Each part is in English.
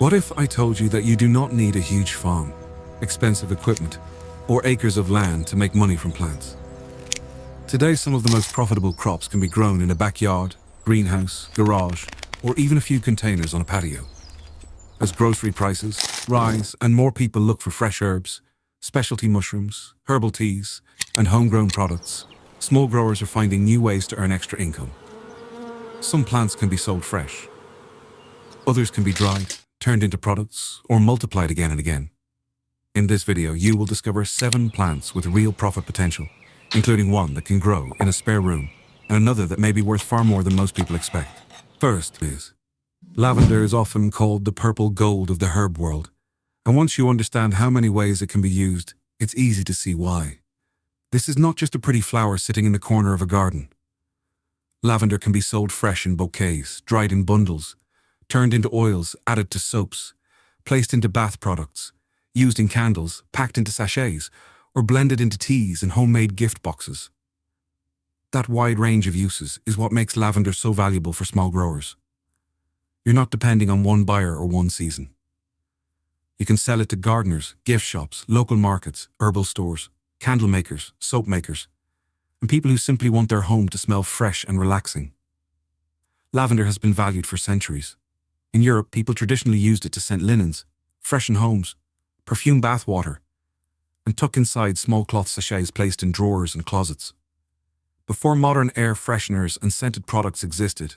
What if I told you that you do not need a huge farm, expensive equipment, or acres of land to make money from plants? Today, some of the most profitable crops can be grown in a backyard, greenhouse, garage, or even a few containers on a patio. As grocery prices rise and more people look for fresh herbs, specialty mushrooms, herbal teas, and homegrown products, small growers are finding new ways to earn extra income. Some plants can be sold fresh. Others can be dried, turned into products, or multiplied again and again. In this video, you will discover 7 plants with real profit potential, including one that can grow in a spare room, and another that may be worth far more than most people expect. First is lavender is often called the purple gold of the herb world, and once you understand how many ways it can be used, it's easy to see why. This is not just a pretty flower sitting in the corner of a garden. Lavender can be sold fresh in bouquets, dried in bundles, turned into oils, added to soaps, placed into bath products, used in candles, packed into sachets, or blended into teas and homemade gift boxes. That wide range of uses is what makes lavender so valuable for small growers. You're not depending on one buyer or one season. You can sell it to gardeners, gift shops, local markets, herbal stores, candle makers, soap makers, and people who simply want their home to smell fresh and relaxing. Lavender has been valued for centuries. In Europe, people traditionally used it to scent linens, freshen homes, perfume bath water, and tuck inside small cloth sachets placed in drawers and closets. Before modern air fresheners and scented products existed,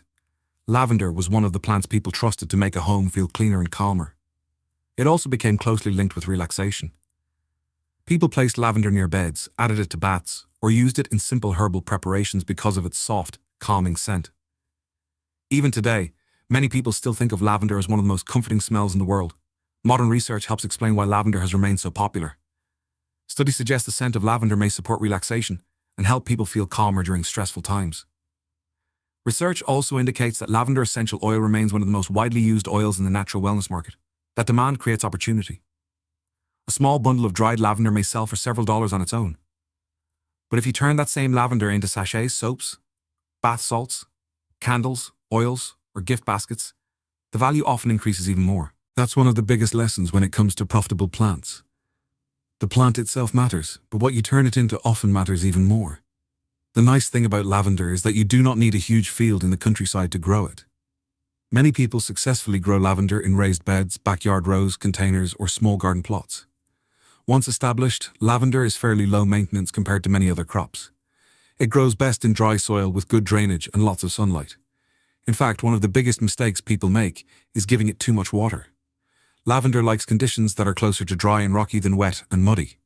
lavender was one of the plants people trusted to make a home feel cleaner and calmer. It also became closely linked with relaxation. People placed lavender near beds, added it to baths, or used it in simple herbal preparations because of its soft, calming scent. Even today, many people still think of lavender as one of the most comforting smells in the world. Modern research helps explain why lavender has remained so popular. Studies suggest the scent of lavender may support relaxation and help people feel calmer during stressful times. Research also indicates that lavender essential oil remains one of the most widely used oils in the natural wellness market. That demand creates opportunity. A small bundle of dried lavender may sell for several dollars on its own. But if you turn that same lavender into sachets, soaps, bath salts, candles, oils, or gift baskets, the value often increases even more. That's one of the biggest lessons when it comes to profitable plants. The plant itself matters, but what you turn it into often matters even more. The nice thing about lavender is that you do not need a huge field in the countryside to grow it. Many people successfully grow lavender in raised beds, backyard rows, containers, or small garden plots. Once established, lavender is fairly low maintenance compared to many other crops. It grows best in dry soil with good drainage and lots of sunlight. In fact, one of the biggest mistakes people make is giving it too much water. Lavender likes conditions that are closer to dry and rocky than wet and muddy.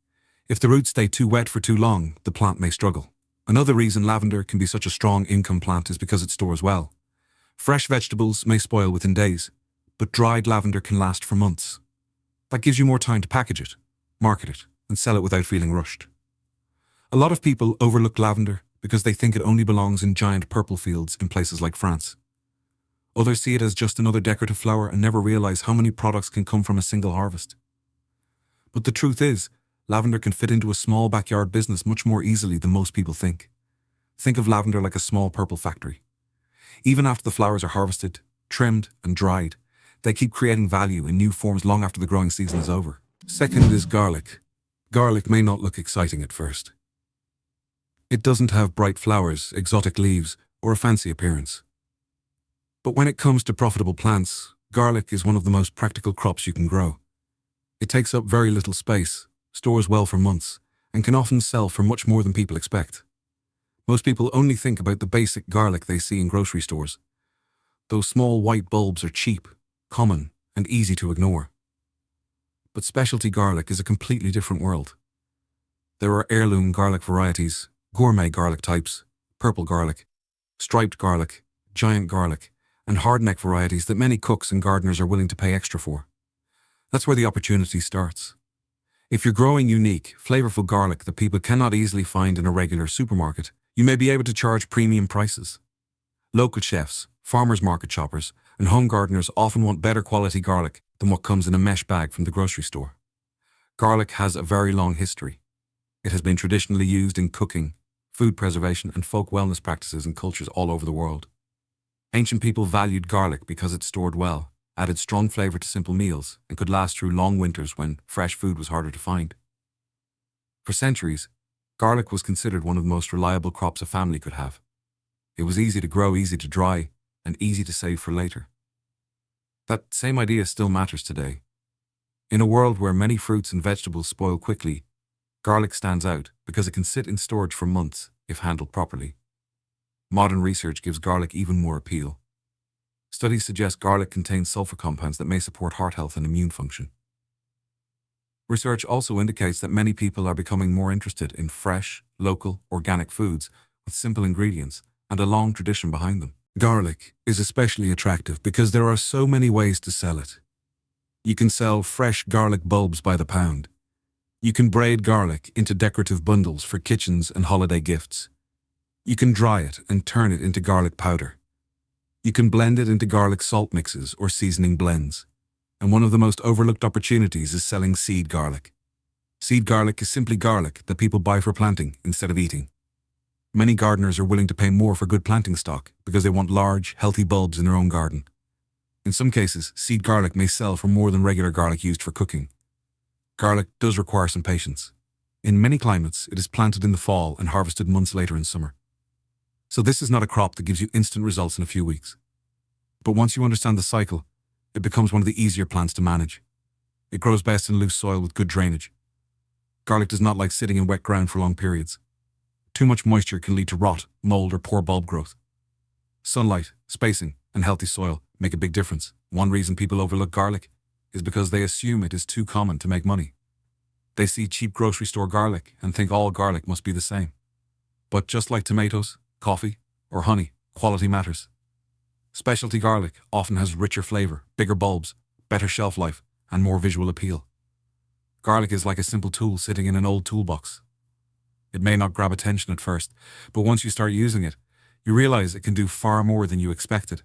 If the roots stay too wet for too long, the plant may struggle. Another reason lavender can be such a strong income plant is because it stores well. Fresh vegetables may spoil within days, but dried lavender can last for months. That gives you more time to package it, market it, and sell it without feeling rushed. A lot of people overlook lavender because they think it only belongs in giant purple fields in places like France. Others see it as just another decorative flower and never realize how many products can come from a single harvest. But the truth is, lavender can fit into a small backyard business much more easily than most people think. Think of lavender like a small purple factory. Even after the flowers are harvested, trimmed, and dried, they keep creating value in new forms long after the growing season is over. Second is garlic. Garlic may not look exciting at first. It doesn't have bright flowers, exotic leaves, or a fancy appearance. But when it comes to profitable plants, garlic is one of the most practical crops you can grow. It takes up very little space, stores well for months, and can often sell for much more than people expect. Most people only think about the basic garlic they see in grocery stores. Those small white bulbs are cheap, common, and easy to ignore. But specialty garlic is a completely different world. There are heirloom garlic varieties, gourmet garlic types, purple garlic, striped garlic, giant garlic, and hardneck varieties that many cooks and gardeners are willing to pay extra for. That's where the opportunity starts. If you're growing unique, flavorful garlic that people cannot easily find in a regular supermarket, you may be able to charge premium prices. Local chefs, farmers market shoppers, and home gardeners often want better quality garlic than what comes in a mesh bag from the grocery store. Garlic has a very long history. It has been traditionally used in cooking, food preservation, and folk wellness practices in cultures all over the world. Ancient people valued garlic because it stored well, added strong flavor to simple meals, and could last through long winters when fresh food was harder to find. For centuries, garlic was considered one of the most reliable crops a family could have. It was easy to grow, easy to dry, and easy to save for later. That same idea still matters today. In a world where many fruits and vegetables spoil quickly, garlic stands out because it can sit in storage for months if handled properly. Modern research gives garlic even more appeal. Studies suggest garlic contains sulfur compounds that may support heart health and immune function. Research also indicates that many people are becoming more interested in fresh, local, organic foods with simple ingredients and a long tradition behind them. Garlic is especially attractive because there are so many ways to sell it. You can sell fresh garlic bulbs by the pound. You can braid garlic into decorative bundles for kitchens and holiday gifts. You can dry it and turn it into garlic powder. You can blend it into garlic salt mixes or seasoning blends. And one of the most overlooked opportunities is selling seed garlic. Seed garlic is simply garlic that people buy for planting instead of eating. Many gardeners are willing to pay more for good planting stock because they want large, healthy bulbs in their own garden. In some cases, seed garlic may sell for more than regular garlic used for cooking. Garlic does require some patience. In many climates, it is planted in the fall and harvested months later in summer. So this is not a crop that gives you instant results in a few weeks. But once you understand the cycle, it becomes one of the easier plants to manage. It grows best in loose soil with good drainage. Garlic does not like sitting in wet ground for long periods. Too much moisture can lead to rot, mold, or poor bulb growth. Sunlight, spacing, and healthy soil make a big difference. One reason people overlook garlic is because they assume it is too common to make money. They see cheap grocery store garlic and think all garlic must be the same. But just like tomatoes, coffee, or honey, quality matters. Specialty garlic often has richer flavor, bigger bulbs, better shelf life, and more visual appeal. Garlic is like a simple tool sitting in an old toolbox. It may not grab attention at first, but once you start using it, you realize it can do far more than you expected,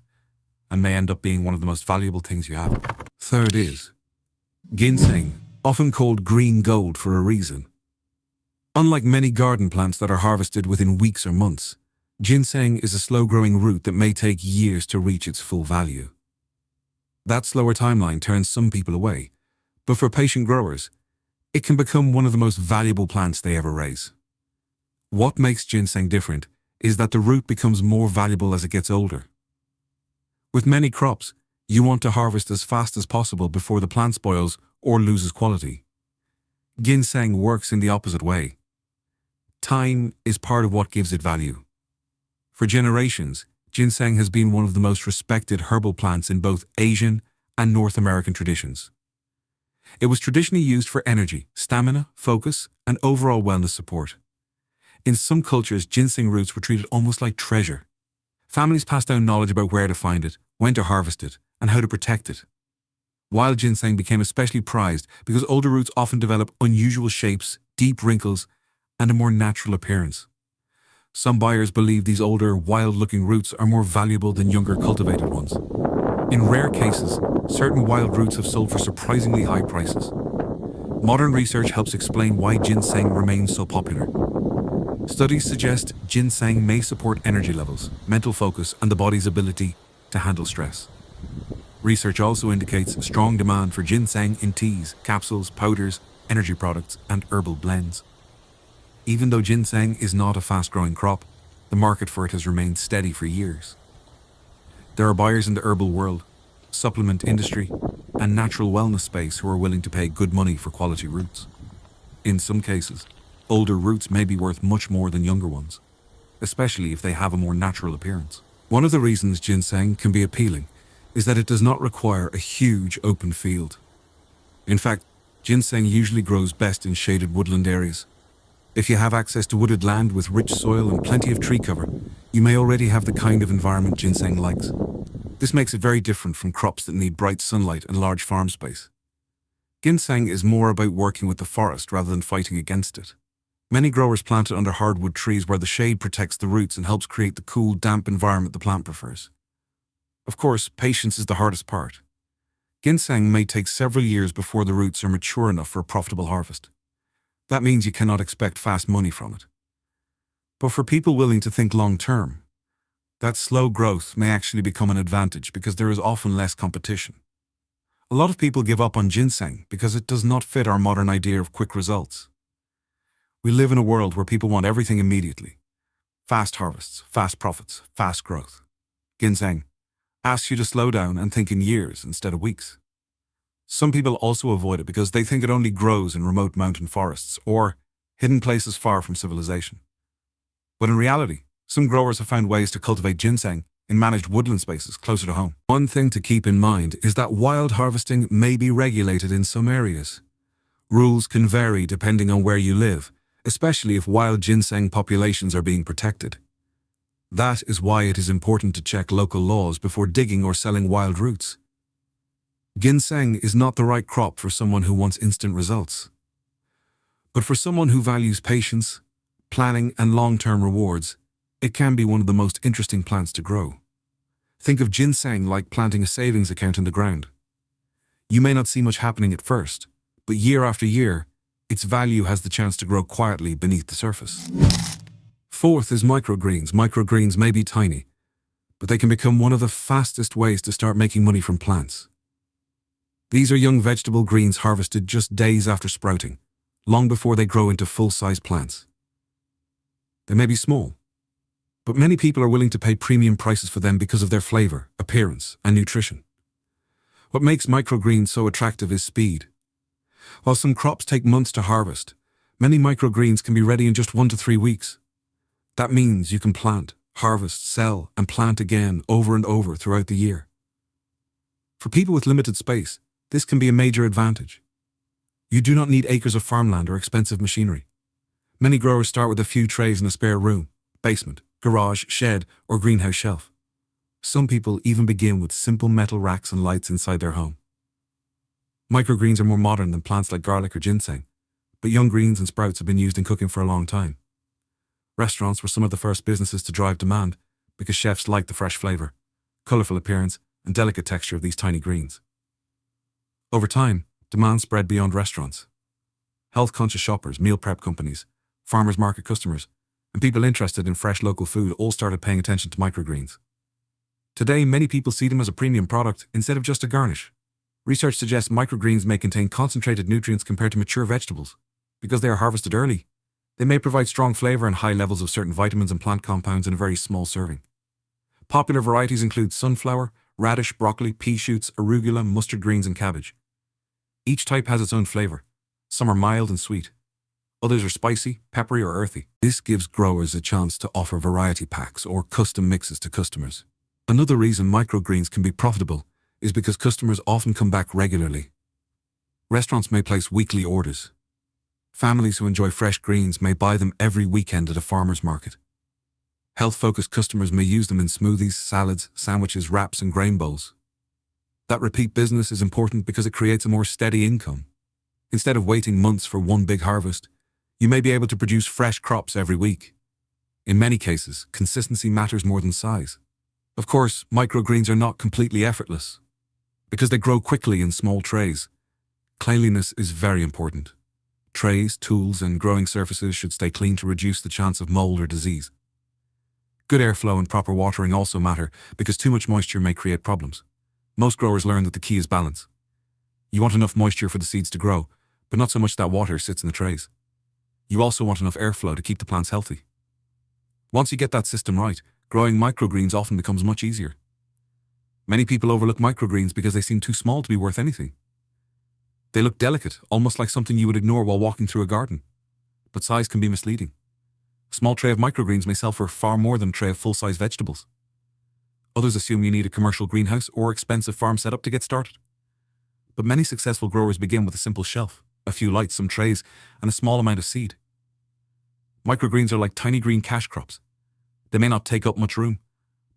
and may end up being one of the most valuable things you have. Third is ginseng, often called green gold for a reason. Unlike many garden plants that are harvested within weeks or months, ginseng is a slow-growing root that may take years to reach its full value. That slower timeline turns some people away, but for patient growers, it can become one of the most valuable plants they ever raise. What makes ginseng different is that the root becomes more valuable as it gets older. With many crops, you want to harvest as fast as possible before the plant spoils or loses quality. Ginseng works in the opposite way. Time is part of what gives it value. For generations, ginseng has been one of the most respected herbal plants in both Asian and North American traditions. It was traditionally used for energy, stamina, focus, and overall wellness support. In some cultures, ginseng roots were treated almost like treasure. Families passed down knowledge about where to find it, when to harvest it, and how to protect it. Wild ginseng became especially prized because older roots often develop unusual shapes, deep wrinkles, and a more natural appearance. Some buyers believe these older, wild-looking roots are more valuable than younger, cultivated ones. In rare cases, certain wild roots have sold for surprisingly high prices. Modern research helps explain why ginseng remains so popular. Studies suggest ginseng may support energy levels, mental focus, and the body's ability to handle stress. Research also indicates strong demand for ginseng in teas, capsules, powders, energy products, and herbal blends. Even though ginseng is not a fast-growing crop, the market for it has remained steady for years. There are buyers in the herbal world, supplement industry, and natural wellness space who are willing to pay good money for quality roots. In some cases, older roots may be worth much more than younger ones, especially if they have a more natural appearance. One of the reasons ginseng can be appealing is that it does not require a huge open field. In fact, ginseng usually grows best in shaded woodland areas. If you have access to wooded land with rich soil and plenty of tree cover, you may already have the kind of environment ginseng likes. This makes it very different from crops that need bright sunlight and large farm space. Ginseng is more about working with the forest rather than fighting against it. Many growers plant it under hardwood trees where the shade protects the roots and helps create the cool, damp environment the plant prefers. Of course, patience is the hardest part. Ginseng may take several years before the roots are mature enough for a profitable harvest. That means you cannot expect fast money from it. But for people willing to think long-term, that slow growth may actually become an advantage because there is often less competition. A lot of people give up on ginseng because it does not fit our modern idea of quick results. We live in a world where people want everything immediately. Fast harvests, fast profits, fast growth. Ginseng asks you to slow down and think in years instead of weeks. Some people also avoid it because they think it only grows in remote mountain forests or hidden places far from civilization. But in reality, some growers have found ways to cultivate ginseng in managed woodland spaces closer to home. One thing to keep in mind is that wild harvesting may be regulated in some areas. Rules can vary depending on where you live, especially if wild ginseng populations are being protected. That is why it is important to check local laws before digging or selling wild roots. Ginseng is not the right crop for someone who wants instant results. But for someone who values patience, planning, and long-term rewards, it can be one of the most interesting plants to grow. Think of ginseng like planting a savings account in the ground. You may not see much happening at first, but year after year, its value has the chance to grow quietly beneath the surface. Fourth is microgreens. Microgreens may be tiny, but they can become one of the fastest ways to start making money from plants. These are young vegetable greens harvested just days after sprouting, long before they grow into full-size plants. They may be small, but many people are willing to pay premium prices for them because of their flavor, appearance, and nutrition. What makes microgreens so attractive is speed. While some crops take months to harvest, many microgreens can be ready in just 1 to 3 weeks. That means you can plant, harvest, sell, and plant again over and over throughout the year. For people with limited space, this can be a major advantage. You do not need acres of farmland or expensive machinery. Many growers start with a few trays in a spare room, basement, garage, shed, or greenhouse shelf. Some people even begin with simple metal racks and lights inside their home. Microgreens are more modern than plants like garlic or ginseng, but young greens and sprouts have been used in cooking for a long time. Restaurants were some of the first businesses to drive demand because chefs liked the fresh flavor, colorful appearance, and delicate texture of these tiny greens. Over time, demand spread beyond restaurants. Health-conscious shoppers, meal prep companies, farmers market customers, and people interested in fresh local food all started paying attention to microgreens. Today, many people see them as a premium product instead of just a garnish. Research suggests microgreens may contain concentrated nutrients compared to mature vegetables. Because they are harvested early, they may provide strong flavor and high levels of certain vitamins and plant compounds in a very small serving. Popular varieties include sunflower, radish, broccoli, pea shoots, arugula, mustard greens, and cabbage. Each type has its own flavor. Some are mild and sweet. Others are spicy, peppery, or earthy. This gives growers a chance to offer variety packs or custom mixes to customers. Another reason microgreens can be profitable is because customers often come back regularly. Restaurants may place weekly orders. Families who enjoy fresh greens may buy them every weekend at a farmer's market. Health-focused customers may use them in smoothies, salads, sandwiches, wraps, and grain bowls. That repeat business is important because it creates a more steady income. Instead of waiting months for one big harvest, you may be able to produce fresh crops every week. In many cases, consistency matters more than size. Of course, microgreens are not completely effortless. Because they grow quickly in small trays, cleanliness is very important. Trays, tools, and growing surfaces should stay clean to reduce the chance of mold or disease. Good airflow and proper watering also matter because too much moisture may create problems. Most growers learn that the key is balance. You want enough moisture for the seeds to grow, but not so much that water sits in the trays. You also want enough airflow to keep the plants healthy. Once you get that system right, growing microgreens often becomes much easier. Many people overlook microgreens because they seem too small to be worth anything. They look delicate, almost like something you would ignore while walking through a garden. But size can be misleading. A small tray of microgreens may sell for far more than a tray of full-size vegetables. Others assume you need a commercial greenhouse or expensive farm setup to get started. But many successful growers begin with a simple shelf, a few lights, some trays, and a small amount of seed. Microgreens are like tiny green cash crops. They may not take up much room,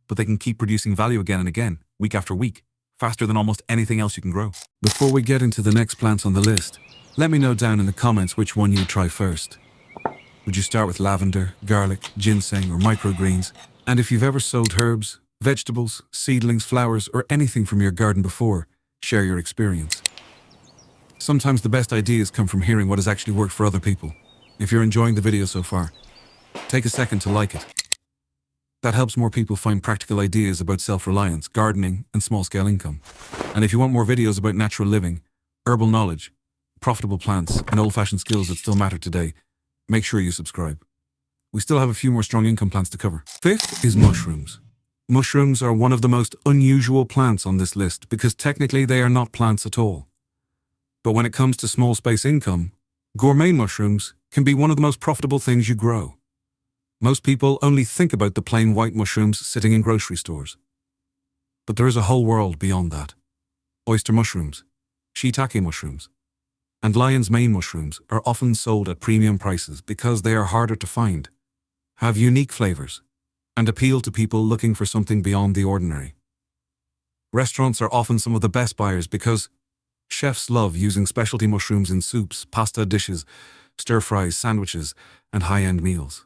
but they can keep producing value again and again, week after week, faster than almost anything else you can grow. Before we get into the next plants on the list, let me know down in the comments which one you'd try first. Would you start with lavender, garlic, ginseng, or microgreens? And if you've ever sold herbs, vegetables, seedlings, flowers, or anything from your garden before, share your experience. Sometimes the best ideas come from hearing what has actually worked for other people. If you're enjoying the video so far, take a second to like it. That helps more people find practical ideas about self-reliance, gardening, and small-scale income. And if you want more videos about natural living, herbal knowledge, profitable plants, and old-fashioned skills that still matter today, make sure you subscribe. We still have a few more strong income plants to cover. Fifth is mushrooms. Mushrooms are one of the most unusual plants on this list because technically they are not plants at all. But when it comes to small space income, gourmet mushrooms can be one of the most profitable things you grow. Most people only think about the plain white mushrooms sitting in grocery stores. But there is a whole world beyond that. Oyster mushrooms, shiitake mushrooms, and lion's mane mushrooms are often sold at premium prices because they are harder to find, have unique flavors, and appeal to people looking for something beyond the ordinary. Restaurants are often some of the best buyers because chefs love using specialty mushrooms in soups, pasta dishes, stir-fries, sandwiches, and high-end meals.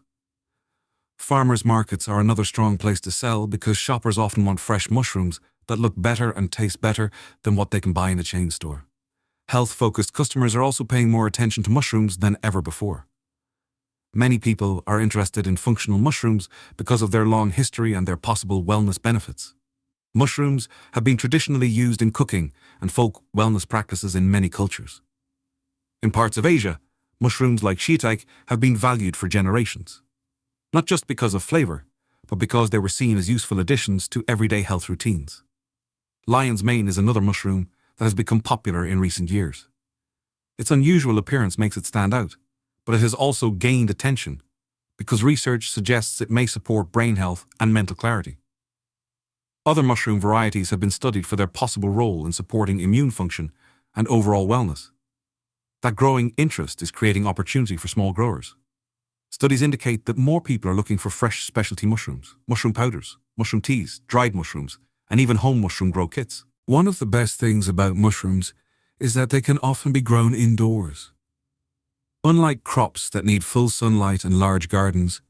Farmers' markets are another strong place to sell because shoppers often want fresh mushrooms that look better and taste better than what they can buy in a chain store. Health-focused customers are also paying more attention to mushrooms than ever before. Many people are interested in functional mushrooms because of their long history and their possible wellness benefits. Mushrooms have been traditionally used in cooking and folk wellness practices in many cultures. In parts of Asia, mushrooms like shiitake have been valued for generations, not just because of flavor, but because they were seen as useful additions to everyday health routines. Lion's mane is another mushroom that has become popular in recent years. Its unusual appearance makes it stand out, but it has also gained attention because research suggests it may support brain health and mental clarity. Other mushroom varieties have been studied for their possible role in supporting immune function and overall wellness. That growing interest is creating opportunity for small growers. Studies indicate that more people are looking for fresh specialty mushrooms, mushroom powders, mushroom teas, dried mushrooms, and even home mushroom grow kits. One of the best things about mushrooms is that they can often be grown indoors. Unlike crops that need full sunlight and large gardens,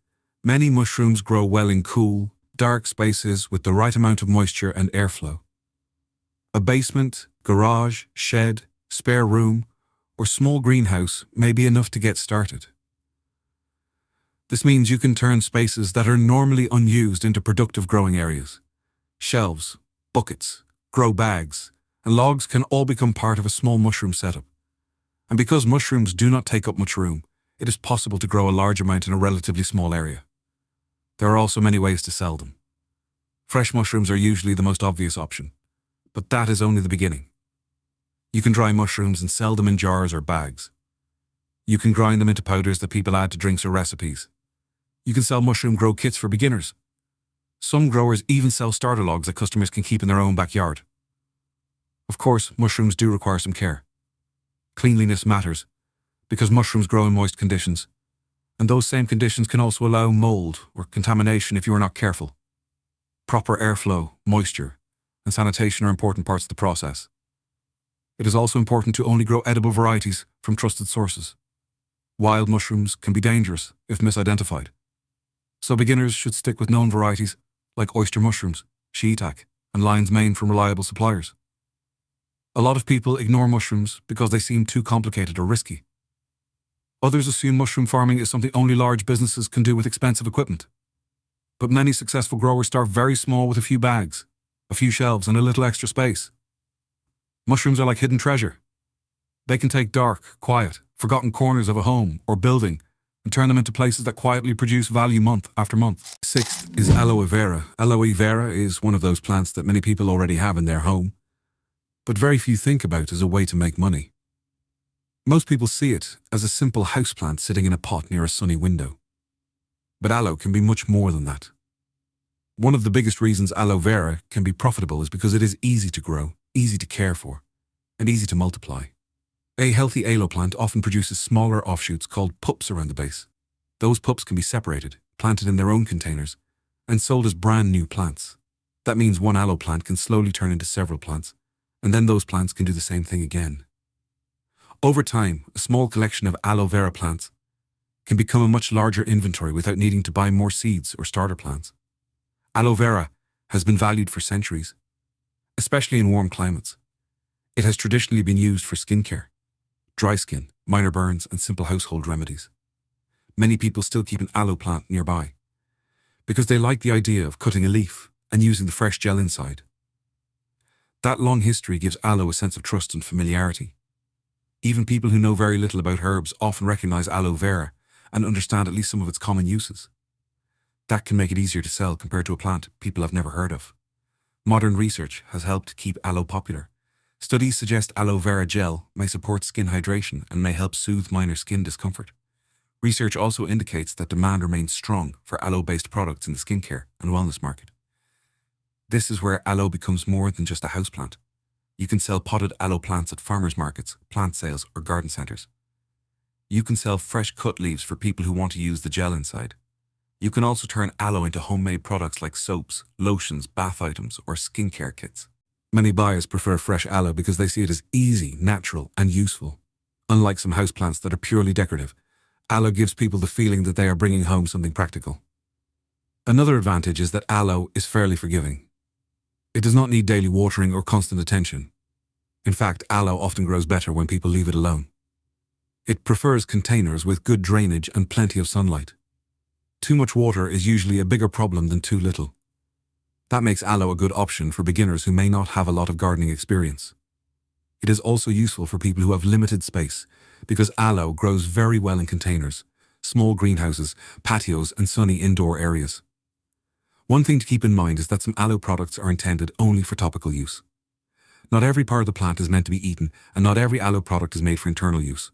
many mushrooms grow well in cool, dark spaces with the right amount of moisture and airflow. A basement, garage, shed, spare room, or small greenhouse may be enough to get started. This means you can turn spaces that are normally unused into productive growing areas. Shelves, buckets, grow bags, and logs can all become part of a small mushroom setup. And because mushrooms do not take up much room, it is possible to grow a large amount in a relatively small area. There are also many ways to sell them. Fresh mushrooms are usually the most obvious option, but that is only the beginning. You can dry mushrooms and sell them in jars or bags. You can grind them into powders that people add to drinks or recipes. You can sell mushroom grow kits for beginners. Some growers even sell starter logs that customers can keep in their own backyard. Of course, mushrooms do require some care. Cleanliness matters, because mushrooms grow in moist conditions, and those same conditions can also allow mold or contamination if you are not careful. Proper airflow, moisture, and sanitation are important parts of the process. It is also important to only grow edible varieties from trusted sources. Wild mushrooms can be dangerous if misidentified, so beginners should stick with known varieties like oyster mushrooms, shiitake, and lion's mane from reliable suppliers. A lot of people ignore mushrooms because they seem too complicated or risky. Others assume mushroom farming is something only large businesses can do with expensive equipment. But many successful growers start very small with a few bags, a few shelves, and a little extra space. Mushrooms are like hidden treasure. They can take dark, quiet, forgotten corners of a home or building and turn them into places that quietly produce value month after month. Sixth is aloe vera. Aloe vera is one of those plants that many people already have in their home, but very few think about as a way to make money. Most people see it as a simple houseplant sitting in a pot near a sunny window. But aloe can be much more than that. One of the biggest reasons aloe vera can be profitable is because it is easy to grow, easy to care for, and easy to multiply. A healthy aloe plant often produces smaller offshoots called pups around the base. Those pups can be separated, planted in their own containers, and sold as brand new plants. That means one aloe plant can slowly turn into several plants, and then those plants can do the same thing again. Over time, a small collection of aloe vera plants can become a much larger inventory without needing to buy more seeds or starter plants. Aloe vera has been valued for centuries, especially in warm climates. It has traditionally been used for skincare, dry skin, minor burns, and simple household remedies. Many people still keep an aloe plant nearby because they like the idea of cutting a leaf and using the fresh gel inside. That long history gives aloe a sense of trust and familiarity. Even people who know very little about herbs often recognize aloe vera and understand at least some of its common uses. That can make it easier to sell compared to a plant people have never heard of. Modern research has helped keep aloe popular. Studies suggest aloe vera gel may support skin hydration and may help soothe minor skin discomfort. Research also indicates that demand remains strong for aloe-based products in the skincare and wellness market. This is where aloe becomes more than just a houseplant. You can sell potted aloe plants at farmers markets, plant sales, or garden centers. You can sell fresh cut leaves for people who want to use the gel inside. You can also turn aloe into homemade products like soaps, lotions, bath items, or skincare kits. Many buyers prefer fresh aloe because they see it as easy, natural, and useful. Unlike some houseplants that are purely decorative, aloe gives people the feeling that they are bringing home something practical. Another advantage is that aloe is fairly forgiving. It does not need daily watering or constant attention. In fact, aloe often grows better when people leave it alone. It prefers containers with good drainage and plenty of sunlight. Too much water is usually a bigger problem than too little. That makes aloe a good option for beginners who may not have a lot of gardening experience. It is also useful for people who have limited space because aloe grows very well in containers, small greenhouses, patios, and sunny indoor areas. One thing to keep in mind is that some aloe products are intended only for topical use. Not every part of the plant is meant to be eaten, and not every aloe product is made for internal use.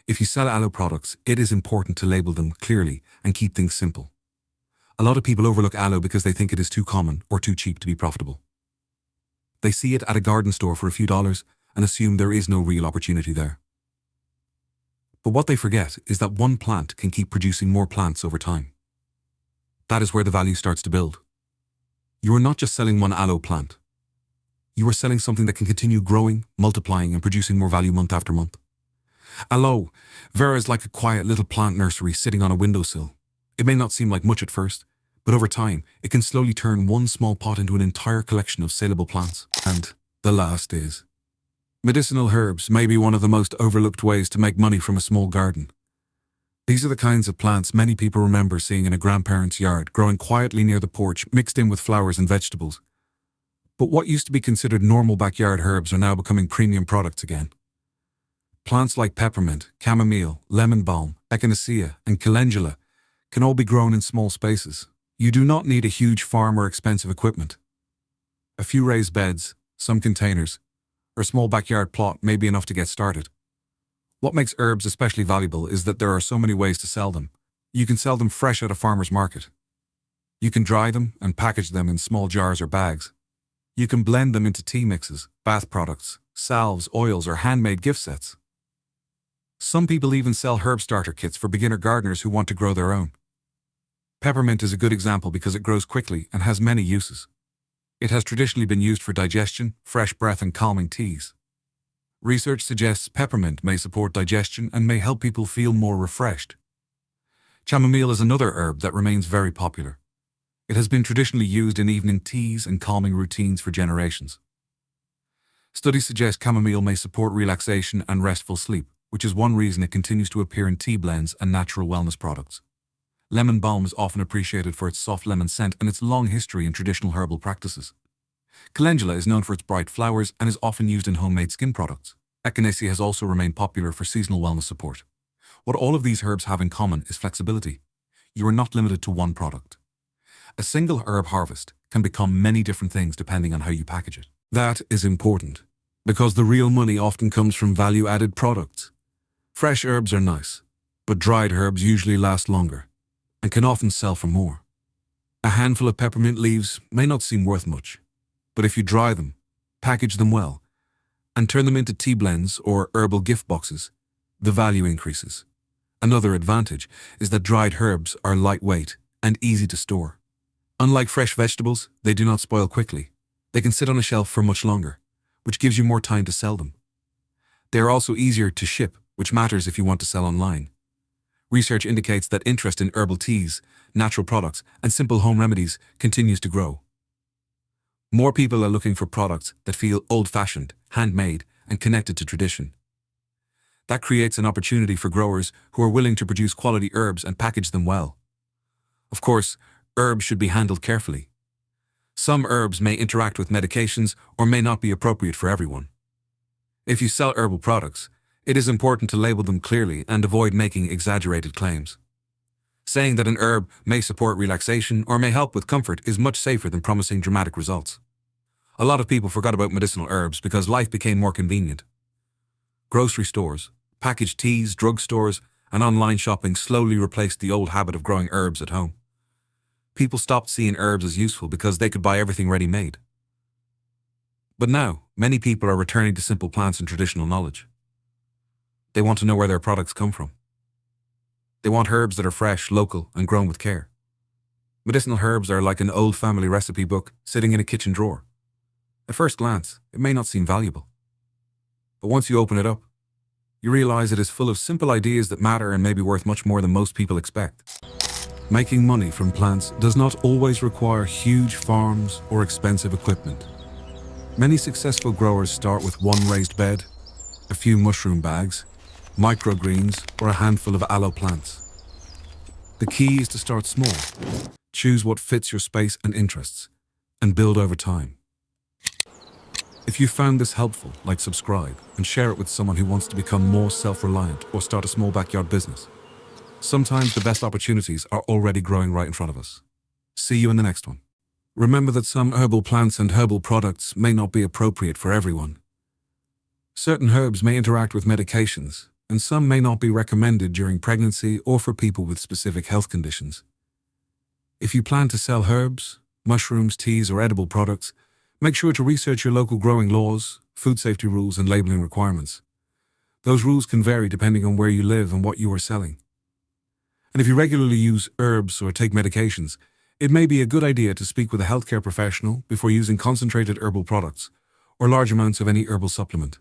If you sell aloe products, it is important to label them clearly and keep things simple. A lot of people overlook aloe because they think it is too common or too cheap to be profitable. They see it at a garden store for a few dollars and assume there is no real opportunity there. But what they forget is that one plant can keep producing more plants over time. That is where the value starts to build. You are not just selling one aloe plant. You are selling something that can continue growing, multiplying, and producing more value month after month. Aloe vera is like a quiet little plant nursery sitting on a windowsill. It may not seem like much at first, but over time, it can slowly turn one small pot into an entire collection of saleable plants. And the last is medicinal herbs may be one of the most overlooked ways to make money from a small garden. These are the kinds of plants many people remember seeing in a grandparent's yard, growing quietly near the porch, mixed in with flowers and vegetables. But what used to be considered normal backyard herbs are now becoming premium products again. Plants like peppermint, chamomile, lemon balm, echinacea, and calendula can all be grown in small spaces. You do not need a huge farm or expensive equipment. A few raised beds, some containers, or a small backyard plot may be enough to get started. What makes herbs especially valuable is that there are so many ways to sell them. You can sell them fresh at a farmer's market. You can dry them and package them in small jars or bags. You can blend them into tea mixes, bath products, salves, oils, or handmade gift sets. Some people even sell herb starter kits for beginner gardeners who want to grow their own. Peppermint is a good example because it grows quickly and has many uses. It has traditionally been used for digestion, fresh breath, and calming teas. Research suggests peppermint may support digestion and may help people feel more refreshed. Chamomile is another herb that remains very popular. It has been traditionally used in evening teas and calming routines for generations. Studies suggest chamomile may support relaxation and restful sleep, which is one reason it continues to appear in tea blends and natural wellness products. Lemon balm is often appreciated for its soft lemon scent and its long history in traditional herbal practices. Calendula is known for its bright flowers and is often used in homemade skin products. Echinacea has also remained popular for seasonal wellness support. What all of these herbs have in common is flexibility. You are not limited to one product. A single herb harvest can become many different things depending on how you package it. That is important, because the real money often comes from value-added products. Fresh herbs are nice, but dried herbs usually last longer and can often sell for more. A handful of peppermint leaves may not seem worth much, but if you dry them, package them well, and turn them into tea blends or herbal gift boxes, the value increases. Another advantage is that dried herbs are lightweight and easy to store. Unlike fresh vegetables, they do not spoil quickly. They can sit on a shelf for much longer, which gives you more time to sell them. They are also easier to ship, which matters if you want to sell online. Research indicates that interest in herbal teas, natural products, and simple home remedies continues to grow. More people are looking for products that feel old-fashioned, handmade, and connected to tradition. That creates an opportunity for growers who are willing to produce quality herbs and package them well. Of course, herbs should be handled carefully. Some herbs may interact with medications or may not be appropriate for everyone. If you sell herbal products, it is important to label them clearly and avoid making exaggerated claims. Saying that an herb may support relaxation or may help with comfort is much safer than promising dramatic results. A lot of people forgot about medicinal herbs because life became more convenient. Grocery stores, packaged teas, drugstores, and online shopping slowly replaced the old habit of growing herbs at home. People stopped seeing herbs as useful because they could buy everything ready-made. But now, many people are returning to simple plants and traditional knowledge. They want to know where their products come from. They want herbs that are fresh, local, and grown with care. Medicinal herbs are like an old family recipe book sitting in a kitchen drawer. At first glance, it may not seem valuable. But once you open it up, you realize it is full of simple ideas that matter and may be worth much more than most people expect. Making money from plants does not always require huge farms or expensive equipment. Many successful growers start with one raised bed, a few mushroom bags, microgreens, or a handful of aloe plants. The key is to start small, choose what fits your space and interests, and build over time. If you found this helpful, subscribe and share it with someone who wants to become more self-reliant or start a small backyard business. Sometimes the best opportunities are already growing right in front of us. See you in the next one. Remember that some herbal plants and herbal products may not be appropriate for everyone. Certain herbs may interact with medications, and some may not be recommended during pregnancy or for people with specific health conditions. If you plan to sell herbs, mushrooms, teas, or edible products, make sure to research your local growing laws, food safety rules, and labeling requirements. Those rules can vary depending on where you live and what you are selling. And if you regularly use herbs or take medications, it may be a good idea to speak with a healthcare professional before using concentrated herbal products or large amounts of any herbal supplement.